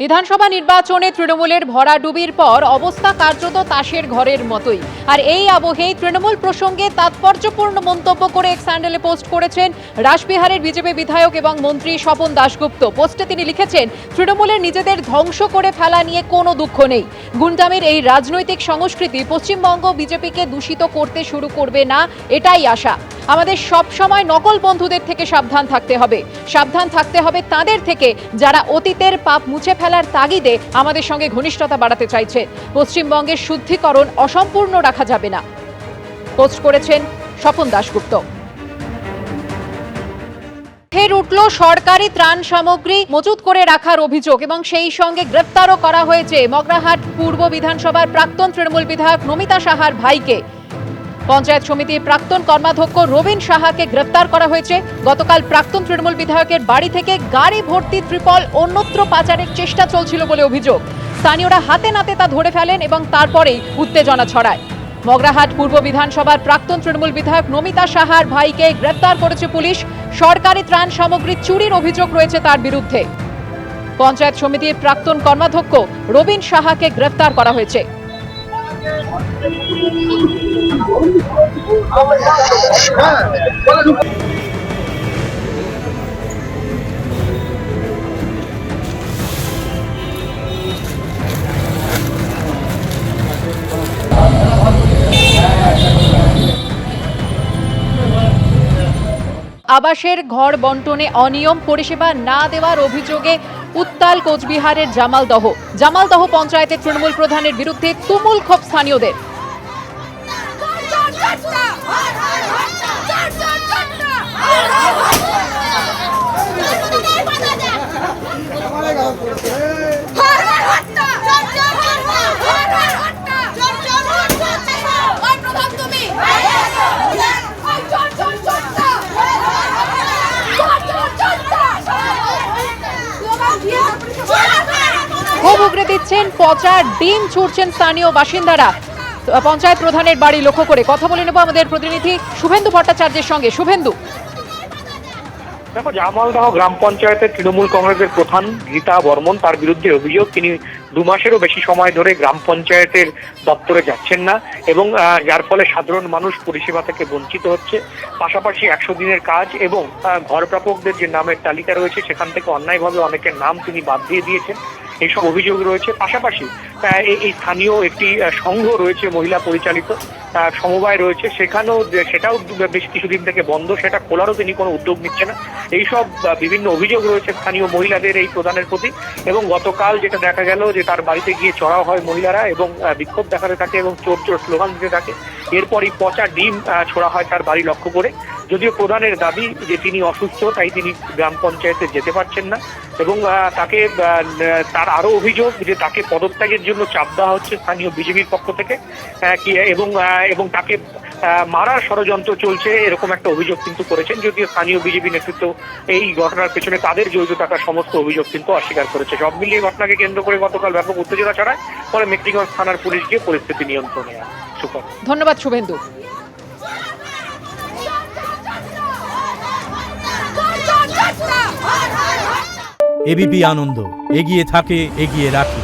বিধানসভা নির্বাচনে তৃণমূলের ভরাডুবির পর অবস্থা কার্যত তাসের ঘরের মতোই। আর এই আবহেই তৃণমূল প্রসঙ্গে তাৎপর্যপূর্ণ মন্তব্য করে এক্স হ্যান্ডেলে পোস্ট করেছেন রাসবিহারের বিজেপি বিধায়ক এবং মন্ত্রী স্বপন দাশগুপ্ত। পোস্টে তিনি লিখেছেন, তৃণমূলের নিজেদের ধ্বংস করে ফেলা নিয়ে কোনো দুঃখ নেই। গুন্ডামির এই রাজনৈতিক সংস্কৃতি পশ্চিমবঙ্গ বিজেপিকে দূষিত করতে শুরু করবে না, এটাই আশা। আমাদের সব সময় নকল বন্ধুদের থেকে সাবধান থাকতে হবে। সাবধান থাকতে হবে তাদের থেকে যারা অতীতের পাপ মুছে ফেলার তাগিদে আমাদের সঙ্গে ঘনিষ্ঠতা বাড়াতে চাইছে। পশ্চিমবঙ্গের শুদ্ধিকরণ অসম্পূর্ণ রাখা যাবে না, পোস্ট করেছেন স্বপন দাশগুপ্ত। ফের উঠল সরকারি ত্রাণ সামগ্রী মজুত করে রাখার অভিযোগ এবং সেই সঙ্গে গ্রেফতারও করা হয়েছে মগরাহাট পূর্ব বিধানসভার প্রাক্তন তৃণমূল বিধায়ক নমিতা সাহার ভাইকে। পঞ্চায়েত সমিতির প্রাক্তন কর্মাধ্যক্ষ রবীন সাহাকে গ্রেফতার করা হয়েছে। গতকাল প্রাক্তন তৃণমূল বিধায়কের বাড়ি থেকে গাড়ি ভর্তি ত্রিপল অন্যত্র পাচারের চেষ্টা চলছিল বলে অভিযোগ। স্থানীয়রা হাতে নাতে তা ধরে ফেলেন এবং তারপরেই উত্তেজনা ছড়ায়। মগরাহাট পূর্ব বিধানসভার প্রাক্তন তৃণমূল বিধায়ক নমিতা সাহার ভাইকে গ্রেফতার করেছে পুলিশ। সরকারি ত্রাণ সামগ্রী চুরির অভিযোগ রয়েছে তার বিরুদ্ধে। পঞ্চায়েত সমিতির প্রাক্তন কর্মাধ্যক্ষ রবীন সাহাকে গ্রেফতার করা হয়েছে। আবাসের ঘর বন্টনে অনিয়ম, পরিষেবা না দেওয়ার অভিযোগে উত্তাল কোচবিহারের জামালদহ পঞ্চায়েতের তৃণমূল প্রধানের বিরুদ্ধে তুমুল ক্ষোভ স্থানীয়দের। ক্ষোভ উগরে দিচ্ছেন, পচা ডিম ছুড়ছেন স্থানীয় বাসিন্দারা। পঞ্চায়েত প্রধানের বাড়ি লক্ষ্য করে কথা বলে নেব আমাদের প্রতিনিধি শুভেন্দু ভট্টাচার্যের সঙ্গে। শুভেন্দু, দেখো, জামালদহ গ্রাম পঞ্চায়েতের তৃণমূল কংগ্রেসের প্রধান গীতা বর্মন, তার বিরুদ্ধে অভিযোগ তিনি 2 মাসেরও বেশি সময় ধরে গ্রাম পঞ্চায়েতের দপ্তরে যাচ্ছেন না এবং যার ফলে সাধারণ মানুষ পরিষেবা থেকে বঞ্চিত হচ্ছে। পাশাপাশি 100 দিনের কাজ এবং ঘর প্রাপকদের যে নামের তালিকা রয়েছে সেখান থেকে অন্যায়ভাবে অনেকের নাম তিনি বাদ দিয়ে দিয়েছেন, এইসব অভিযোগ রয়েছে। পাশাপাশি এই স্থানীয় একটি সংঘ রয়েছে, মহিলা পরিচালিত সমবায় রয়েছে, সেটাও বেশ কিছুদিন থেকে বন্ধ, সেটা খোলারও তিনি কোনো উদ্যোগ নিচ্ছে না। এইসব বিভিন্ন অভিযোগ রয়েছে স্থানীয় মহিলাদের এই প্রধানের প্রতি। এবং গতকাল যেটা দেখা গেল যে তার বাড়িতে গিয়ে চড়াও হয় মহিলারা এবং বিক্ষোভ দেখাতে থাকে এবং চোর চোর স্লোগান দিতে থাকে। এরপরই পচা ডিম ছোড়া হয় তার বাড়ি লক্ষ্য করে। যদিও প্রধানের দাবি যে তিনি অসুস্থ, তাই তিনি গ্রাম পঞ্চায়েতে যেতে পারছেন না এবং তার আরো অভিযোগ যে তাকে পদত্যাগের জন্য চাপ দেওয়া হচ্ছে স্থানীয় বিজেপির পক্ষ থেকে এবং তাকে মারার ষড়যন্ত্র চলছে, এরকম একটা অভিযোগ কিন্তু করেছেন। যদিও স্থানীয় বিজেপি নেতৃত্ব এই ঘটনার পেছনে তাদের জড়িত থাকার সমস্ত অভিযোগ কিন্তু অস্বীকার করেছে। সব মিলিয়ে ঘটনাকে কেন্দ্র করে গতকাল ব্যাপক উত্তেজনা ছড়ায়, পরে মেখলিগঞ্জ থানার পুলিশ গিয়ে পরিস্থিতি নিয়ন্ত্রণে আনে। ধন্যবাদ শুভেন্দু। এবিপি আনন্দ এগিয়ে থাকে, এগিয়ে রাখে।